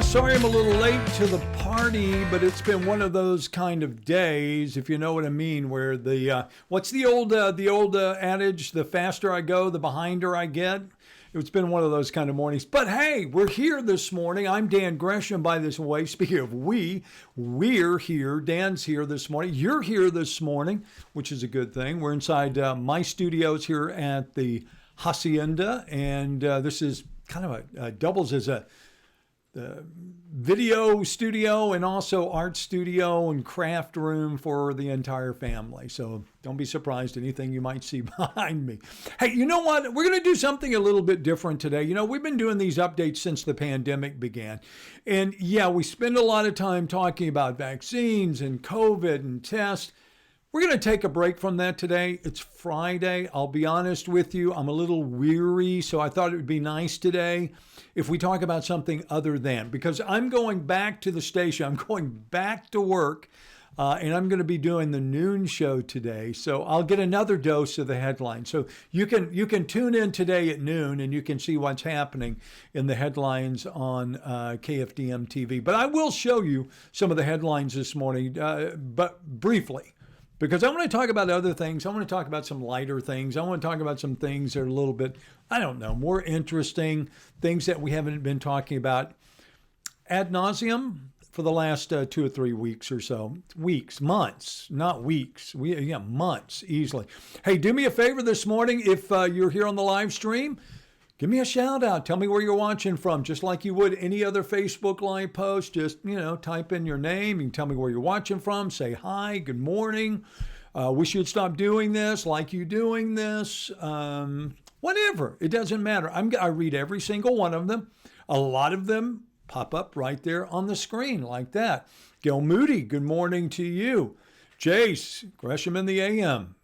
Sorry I'm a little late to the party, but it's been one of those kind of days, if you know what I mean, where what's the old adage, the faster I go, the behinder I get? It's been one of those kind of mornings. But hey, we're here this morning. I'm Dan Gresham, by this way. Speaking of we're here. Dan's here this morning. You're here this morning, which is a good thing. We're inside my studios here at the Hacienda, and this is kind of doubles as a video studio and also art studio and craft room for the entire family. So don't be surprised anything you might see behind me. Hey, you know what? We're going to do something a little bit different today. You know, we've been doing these updates since the pandemic began. And yeah, we spend a lot of time talking about vaccines and COVID and tests. We're going to take a break from that today. It's Friday. I'll be honest with you. I'm a little weary, so I thought it would be nice today if we talk about something other than, because I'm going back to the station. I'm going back to work, and I'm going to be doing the noon show today. So I'll get another dose of the headlines. So you can tune in today at noon, and you can see what's happening in the headlines on KFDM TV. But I will show you some of the headlines this morning, but briefly. Because I want to talk about other things. I want to talk about some lighter things. I want to talk about some things that are a little bit, I don't know, more interesting, things that we haven't been talking about ad nauseum for the last 2 or 3 weeks or so. Weeks, months, not weeks. Months easily. Hey, do me a favor this morning. If you're here on the live stream, give me a shout out. Tell me where you're watching from, just like you would any other Facebook Live post. Just, type in your name. You can tell me where you're watching from. Say hi, good morning. Wish you'd stop doing this, like you doing this. Whatever. It doesn't matter. I read every single one of them. A lot of them pop up right there on the screen like that. Gil Moody, good morning to you. Jace, Gresham in the AM.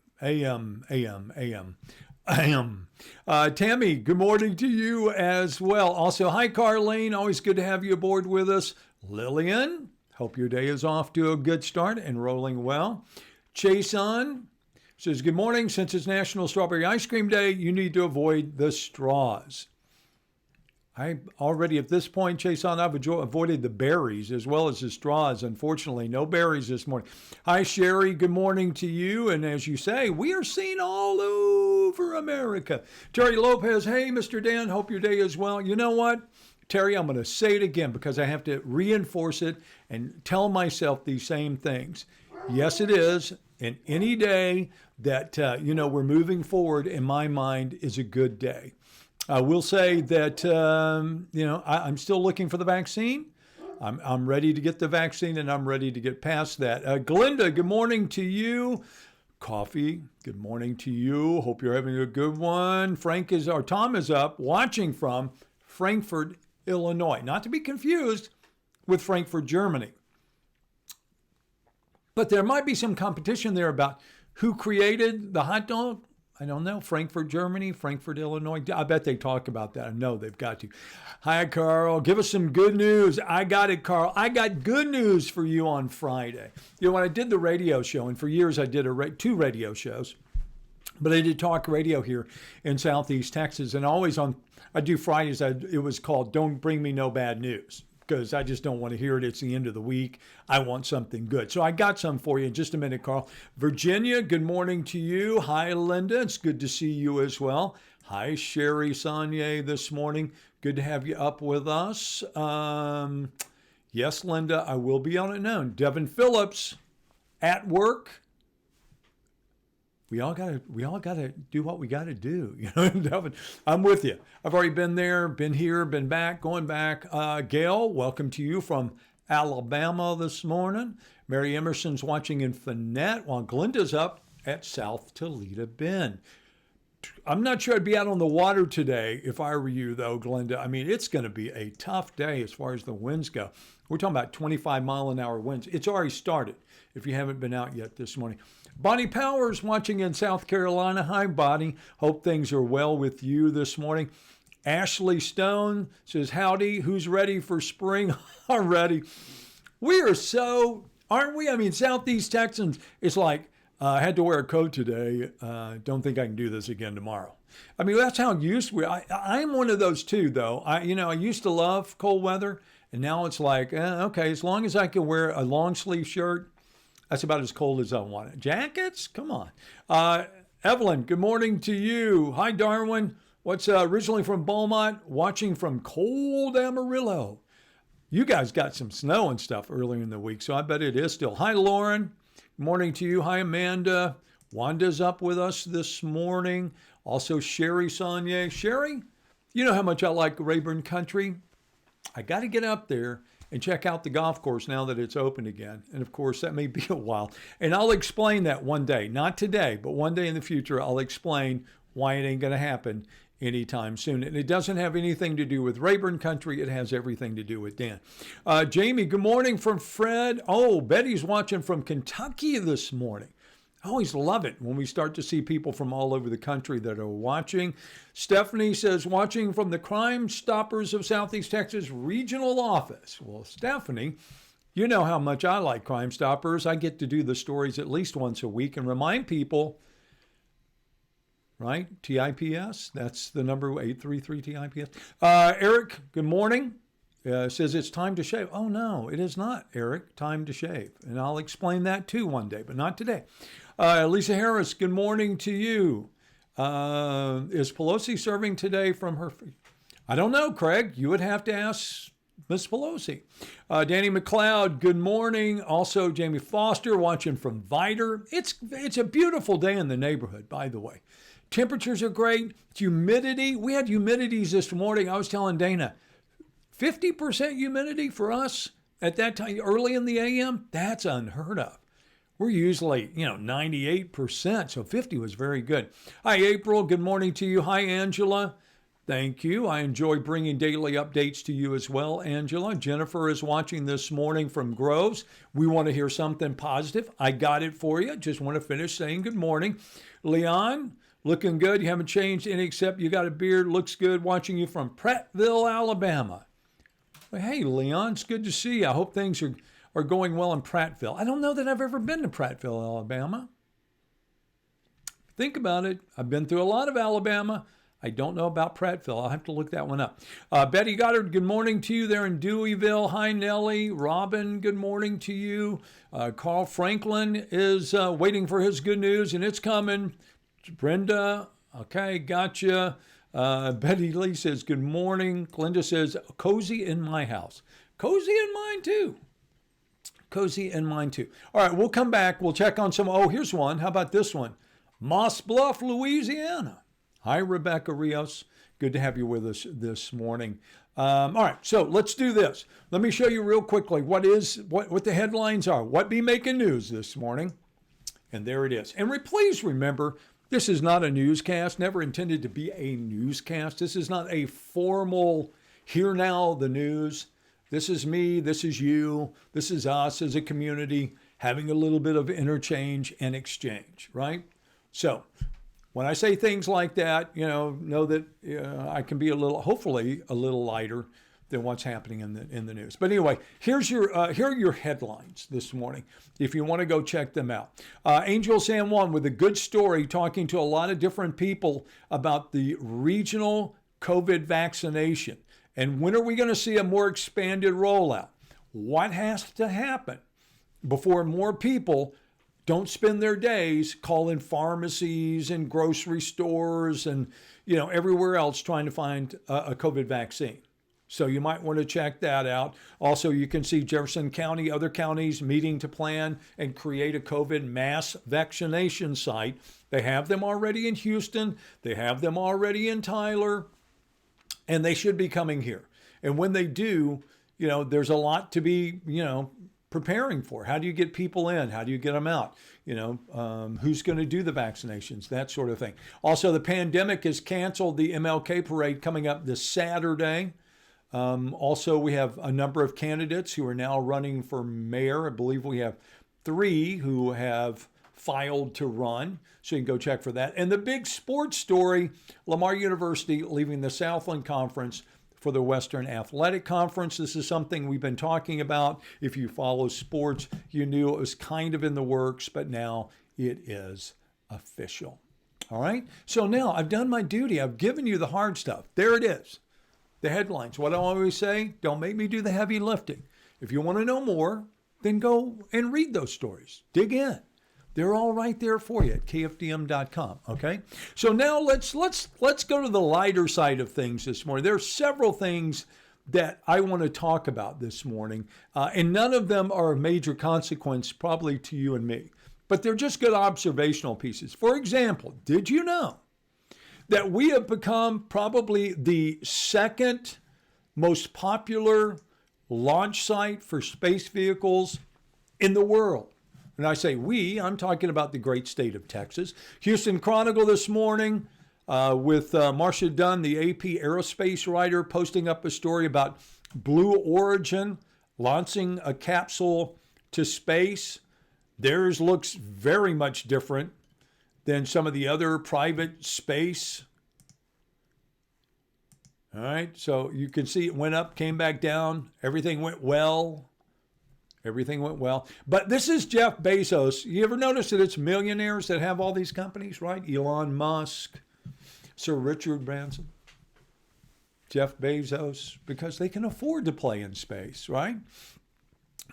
Tammy, good morning to you as well. Also, hi, Carlene. Always good to have you aboard with us. Lillian, hope your day is off to a good start and rolling well. Chason says, good morning. Since it's National Strawberry Ice Cream Day, you need to avoid the straws. I already, at this point, Chason, I've avoided the berries as well as the straws. Unfortunately, no berries this morning. Hi, Sherry. Good morning to you. And as you say, we are seen all over America. Terry Lopez, hey, Mr. Dan, hope your day is well. You know what, Terry, I'm going to say it again because I have to reinforce it and tell myself these same things. Yes, it is. And any day that, we're moving forward, in my mind, is a good day. I will say that, I'm still looking for the vaccine. I'm ready to get the vaccine, and I'm ready to get past that. Glinda, good morning to you. Coffee, good morning to you. Hope you're having a good one. Tom is up, watching from Frankfurt, Illinois. Not to be confused with Frankfurt, Germany. But there might be some competition there about who created the hot dog. I don't know, Frankfurt, Germany, Frankfurt, Illinois. I bet they talk about that. I know they've got to. Hi, Carl. Give us some good news. I got it, Carl. I got good news for you on Friday. When I did the radio show, and for years I did 2 radio shows, but I did talk radio here in Southeast Texas, and always I do Fridays, it was called Don't Bring Me No Bad News, because I just don't want to hear it. It's the end of the week. I want something good. So I got some for you in just a minute, Carl. Virginia, good morning to you. Hi, Linda. It's good to see you as well. Hi, Sherry Saunier this morning. Good to have you up with us. Yes, Linda, I will be on it now. Devin Phillips, at work. We all gotta do what we gotta do. Devin, I'm with you. I've already been there, been here, been back, going back. Gail, welcome to you from Alabama this morning. Mary Emerson's watching in Finette, while Glinda's up at South Toledo Bend. I'm not sure I'd be out on the water today if I were you, though, Glinda. I mean, it's going to be a tough day as far as the winds go. We're talking about 25-mile-an-hour winds. It's already started if you haven't been out yet this morning. Bonnie Powers watching in South Carolina. Hi, Bonnie. Hope things are well with you this morning. Ashley Stone says, howdy, who's ready for spring already? We are so, aren't we? I mean, Southeast Texans, it's like I had to wear a coat today. Don't think I can do this again tomorrow. I mean, that's how used we are. I'm one of those too, though. I used to love cold weather, and now it's like, okay, as long as I can wear a long sleeve shirt, that's about as cold as I want it. Jackets? Come on. Evelyn, good morning to you. Hi, Darwin. What's originally from Beaumont, watching from cold Amarillo. You guys got some snow and stuff earlier in the week, so I bet it is still. Hi, Lauren. Good morning to you. Hi, Amanda. Wanda's up with us this morning. Also, Sherry Saunier. Sherry, you know how much I like Rayburn Country. I got to get up there and check out the golf course now that it's open again. And of course, that may be a while. And I'll explain that one day. Not today, but one day in the future, I'll explain why it ain't going to happen anytime soon. And it doesn't have anything to do with Rayburn Country. It has everything to do with Dan. Jamie, good morning from Fred. Oh, Betty's watching from Kentucky this morning. I always love it when we start to see people from all over the country that are watching. Stephanie says, watching from the Crime Stoppers of Southeast Texas Regional Office. Well, Stephanie, you know how much I like Crime Stoppers. I get to do the stories at least once a week and remind people, right? TIPS, that's the number 833-TIPS. Eric, good morning. Says it's time to shave. Oh, no, it is not, Eric, time to shave. And I'll explain that too one day, but not today. Lisa Harris, good morning to you. Is Pelosi serving today from her? I don't know, Craig. You would have to ask Miss Pelosi. Danny McLeod, good morning. Also, Jamie Foster watching from Vidor. It's a beautiful day in the neighborhood, by the way. Temperatures are great. Humidity. We had humidities this morning. I was telling Dana, 50% humidity for us at that time, early in the AM, that's unheard of. We're usually, 98%, so 50 was very good. Hi, April. Good morning to you. Hi, Angela. Thank you. I enjoy bringing daily updates to you as well, Angela. Jennifer is watching this morning from Groves. We want to hear something positive. I got it for you. Just want to finish saying good morning. Leon, looking good. You haven't changed any except you got a beard. Looks good. Watching you from Prattville, Alabama. Well, hey, Leon, it's good to see you. I hope things are going well in Prattville. I don't know that I've ever been to Prattville, Alabama. Think about it. I've been through a lot of Alabama. I don't know about Prattville. I'll have to look that one up. Betty Goddard, good morning to you there in Deweyville. Hi, Nellie. Robin, good morning to you. Carl Franklin is waiting for his good news, and it's coming. Brenda, okay, gotcha. Betty Lee says, good morning. Glenda says, cozy in my house. Cozy in mine, too. Cozy in mine, too. All right, we'll come back. We'll check on some. Oh, here's one. How about this one? Moss Bluff, Louisiana. Hi, Rebecca Rios. Good to have you with us this morning. All right, so let's do this. Let me show you real quickly what the headlines are. What be making news this morning? And there it is. And please remember, this is not a newscast, never intended to be a newscast. This is not a formal, here now, the news. This is me, this is you, this is us as a community having a little bit of interchange and exchange, right? So when I say things like that, know that I can be hopefully a little lighter than what's happening in the news. But anyway, here are your headlines this morning, if you want to go check them out. Angel San Juan with a good story, talking to a lot of different people about the regional COVID vaccination. And when are we going to see a more expanded rollout? What has to happen before more people don't spend their days calling pharmacies and grocery stores and everywhere else trying to find a COVID vaccine? So you might want to check that out. Also, you can see Jefferson County, other counties meeting to plan and create a COVID mass vaccination site. They have them already in Houston. They have them already in Tyler. And they should be coming here. And when they do, there's a lot to be, preparing for. How do you get people in? How do you get them out? Who's going to do the vaccinations? That sort of thing. Also, the pandemic has canceled the MLK parade coming up this Saturday. Also, we have a number of candidates who are now running for mayor. I believe we have 3 who have filed to run. So you can go check for that. And the big sports story, Lamar University leaving the Southland Conference for the Western Athletic Conference. This is something we've been talking about. If you follow sports, you knew it was kind of in the works, but now it is official. All right. So now I've done my duty. I've given you the hard stuff. There it is. The headlines. What I always say, don't make me do the heavy lifting. If you want to know more, then go and read those stories. Dig in. They're all right there for you at kfdm.com. Okay. So now let's go to the lighter side of things this morning. There are several things that I want to talk about this morning, and none of them are of major consequence probably to you and me, but they're just good observational pieces. For example, did you know that we have become probably the second most popular launch site for space vehicles in the world? And I say we, I'm talking about the great state of Texas. Houston Chronicle this morning with Marcia Dunn, the AP aerospace writer, posting up a story about Blue Origin launching a capsule to space. Theirs looks very much different than some of the other private space. All right, so you can see it went up, came back down. Everything went well. Everything went well. But this is Jeff Bezos. You ever notice that it's millionaires that have all these companies, right? Elon Musk, Sir Richard Branson, Jeff Bezos, because they can afford to play in space, right?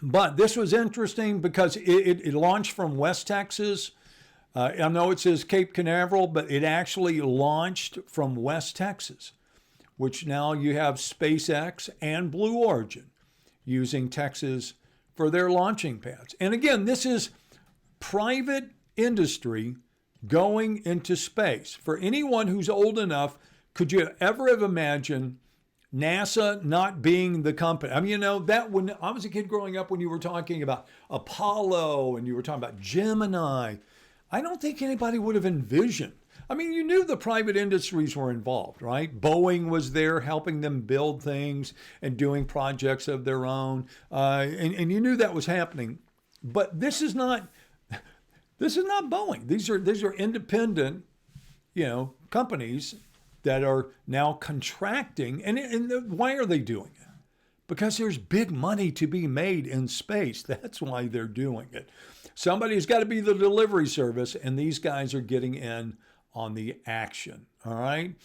But this was interesting because it launched from West Texas. I know it says Cape Canaveral, but it actually launched from West Texas, which now you have SpaceX and Blue Origin using Texas for their launching pads. And again, this is private industry going into space. For anyone who's old enough, could you ever have imagined NASA not being the company? I mean, you know, that when I was a kid growing up, when you were talking about Apollo and you were talking about Gemini, I don't think anybody would have envisioned. I mean, you knew the private industries were involved, right? Boeing was there helping them build things and doing projects of their own. And you knew that was happening. But this is not Boeing. These are independent, companies that are now contracting. And why are they doing it? Because there's big money to be made in space. That's why they're doing it. Somebody's got to be the delivery service, and these guys are getting in on the action. All right.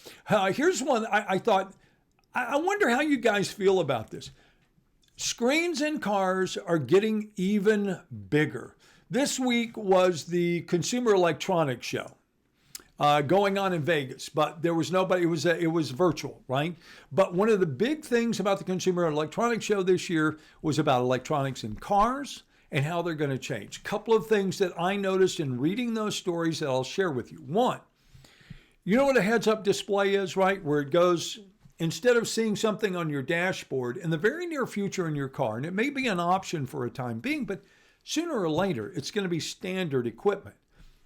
Here's one I thought, I wonder how you guys feel about this. Screens in cars are getting even bigger. This week was the Consumer Electronics Show going on in Vegas, but there was nobody. It was virtual, right? But one of the big things about the Consumer Electronics Show this year was about electronics in cars and how they're going to change. A couple of things that I noticed in reading those stories that I'll share with you. One, you know what a heads-up display is, right? Where it goes, instead of seeing something on your dashboard, in the very near future in your car, and it may be an option for a time being, but sooner or later, it's going to be standard equipment.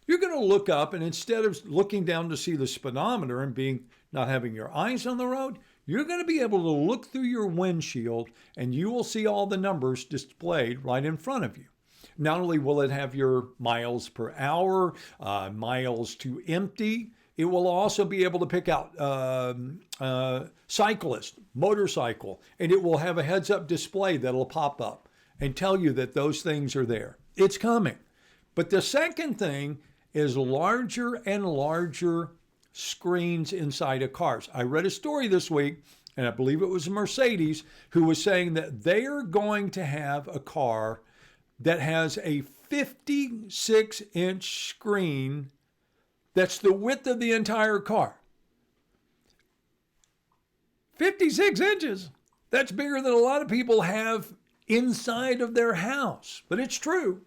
You're going to look up, and instead of looking down to see the speedometer and not having your eyes on the road, you're going to be able to look through your windshield, and you will see all the numbers displayed right in front of you. Not only will it have your miles per hour, miles to empty, it will also be able to pick out cyclist, motorcycle, and it will have a heads-up display that'll pop up and tell you that those things are there. It's coming. But the second thing is larger and larger screens inside of cars. I read a story this week, and I believe it was Mercedes, who was saying that they are going to have a car that has a 56-inch screen that's the width of the entire car. 56 inches. That's bigger than a lot of people have inside of their house. But it's true.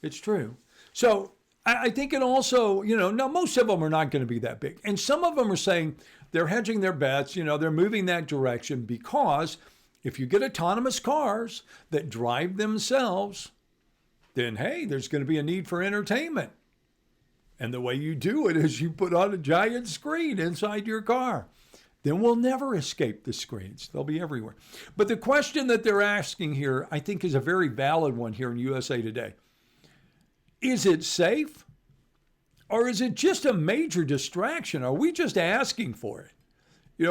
It's true. So I think it also, now most of them are not going to be that big. And some of them are saying they're hedging their bets, they're moving that direction because if you get autonomous cars that drive themselves, then, hey, there's going to be a need for entertainment. And the way you do it is you put on a giant screen inside your car. Then we'll never escape the screens. They'll be everywhere. But the question that they're asking here, I think, is a very valid one here in USA Today. Is it safe? Or is it just a major distraction? Are we just asking for it?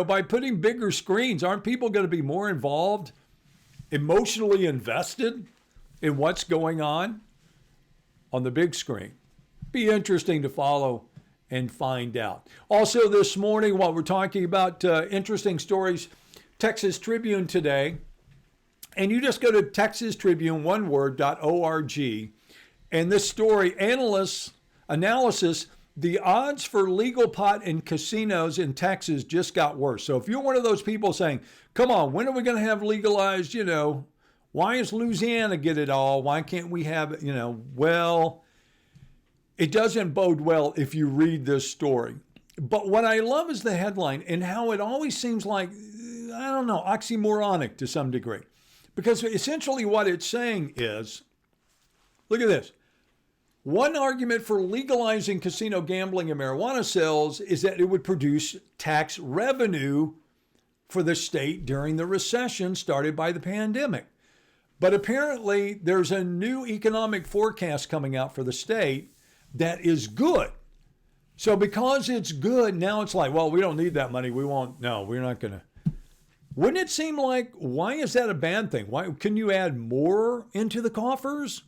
By putting bigger screens, aren't people going to be more involved, emotionally invested in what's going on the big screen? Be interesting to follow and find out. Also this morning, while we're talking about interesting stories, Texas Tribune today, and you just go to Texas Tribune, one word.org, and this story, analysis, the odds for legal pot in casinos in Texas just got worse. So if you're one of those people saying, come on, when are we going to have legalized, why is Louisiana get it all? Why can't we have it, well, it doesn't bode well if you read this story. But what I love is the headline and how it always seems like, I don't know, oxymoronic to some degree. Because essentially what it's saying is, look at this. One argument for legalizing casino gambling and marijuana sales is that it would produce tax revenue for the state during the recession started by the pandemic. But apparently there's a new economic forecast coming out for the state that is good. So because it's good, now it's like, well, we don't need that money. We're not going to. Wouldn't it seem like, why is that a bad thing? Why can you add more into the coffers?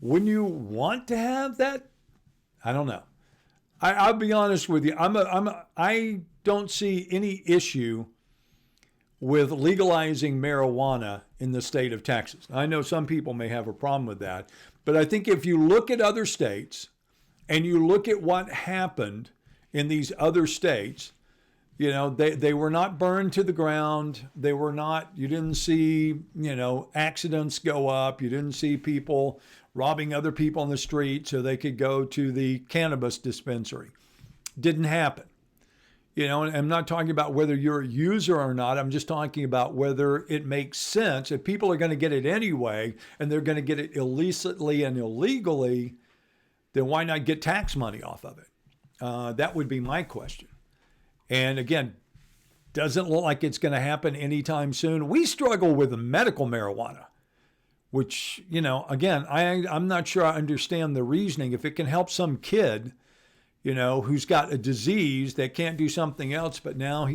Wouldn't you want to have that? I don't know. I'll be honest with you. I don't see any issue with legalizing marijuana in the state of Texas. I know some people may have a problem with that, but I think if you look at other states and you look at what happened in these other states, they were not burned to the ground. They were not, you didn't see, accidents go up. You didn't see people robbing other people on the street so they could go to the cannabis dispensary. Didn't happen. And I'm not talking about whether you're a user or not. I'm just talking about whether it makes sense. If people are going to get it anyway, and they're going to get it illicitly and illegally, then why not get tax money off of it? That would be my question. And again, doesn't look like it's going to happen anytime soon. We struggle with medical marijuana, which, again, I'm not sure I understand the reasoning. If it can help some kid, who's got a disease that can't do something else, but now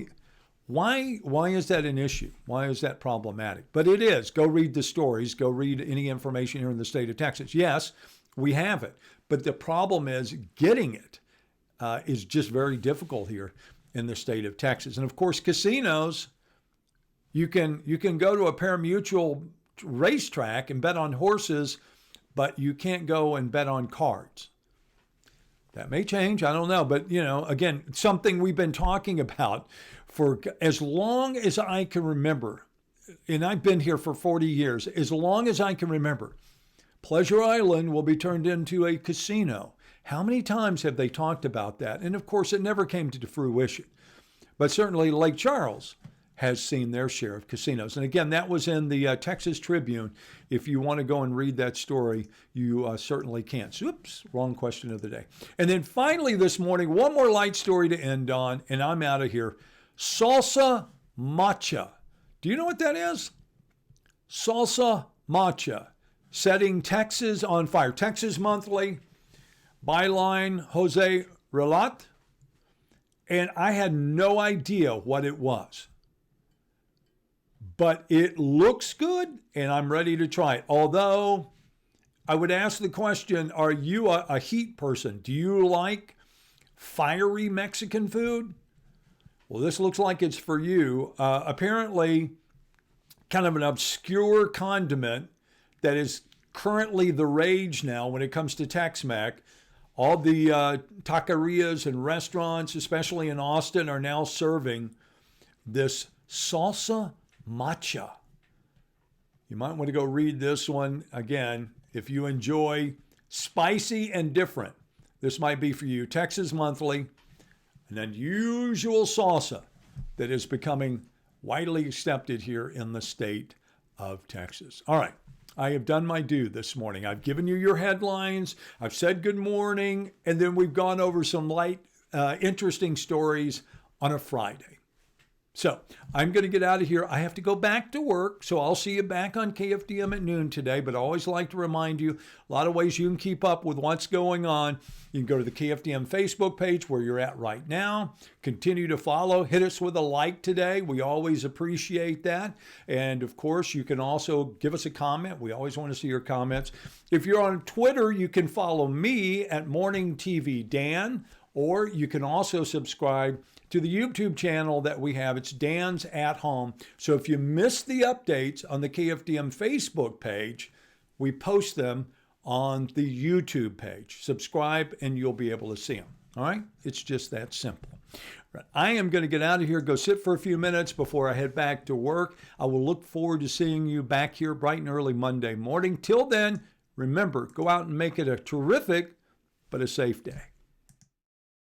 why is that an issue? Why is that problematic? But it is. Go read the stories. Go read any information here in the state of Texas. Yes, we have it. But the problem is getting it is just very difficult here in the state of Texas. And of course, casinos, you can go to a pari-mutuel racetrack and bet on horses, but you can't go and bet on cards. That may change. I don't know. But, again, something we've been talking about for as long as I can remember, and I've been here for 40 years, as long as I can remember, Pleasure Island will be turned into a casino. How many times have they talked about that? And of course, it never came to fruition. But certainly Lake Charles has seen their share of casinos. And again, that was in the Texas Tribune. If you want to go and read that story, you certainly can. So, oops, wrong question of the day. And then finally this morning, one more light story to end on, and I'm out of here. Salsa matcha. Do you know what that is? Salsa matcha. Setting Texas on fire. Texas Monthly, byline Jose Relat. And I had no idea what it was. But it looks good, and I'm ready to try it. Although, I would ask the question, are you a heat person? Do you like fiery Mexican food? Well, this looks like it's for you. Apparently, kind of an obscure condiment that is currently the rage now when it comes to Tex-Mex. All the taquerias and restaurants, especially in Austin, are now serving this salsa matcha. You might want to go read this one again. If you enjoy spicy and different, this might be for you. Texas Monthly, an unusual salsa that is becoming widely accepted here in the state of Texas. All right. I have done my due this morning. I've given you your headlines. I've said good morning. And then we've gone over some light, interesting stories on a Friday. So I'm going to get out of here. I have to go back to work, so I'll see you back on KFDM at noon today. But I always like to remind you, a lot of ways you can keep up with what's going on. You can go to the KFDM Facebook page where you're at right now. Continue to follow. Hit us with a like today. We always appreciate that. And of course, you can also give us a comment. We always want to see your comments. If you're on Twitter, you can follow me at Morning TV Dan, or you can also subscribe to the YouTube channel that we have. It's Dan's at Home. So if you missed the updates on the KFDM Facebook page, we post them on the YouTube page. Subscribe and you'll be able to see them. All right? It's just that simple. Right. I am going to get out of here, go sit for a few minutes before I head back to work. I will look forward to seeing you back here bright and early Monday morning. Till then, remember, go out and make it a terrific but a safe day.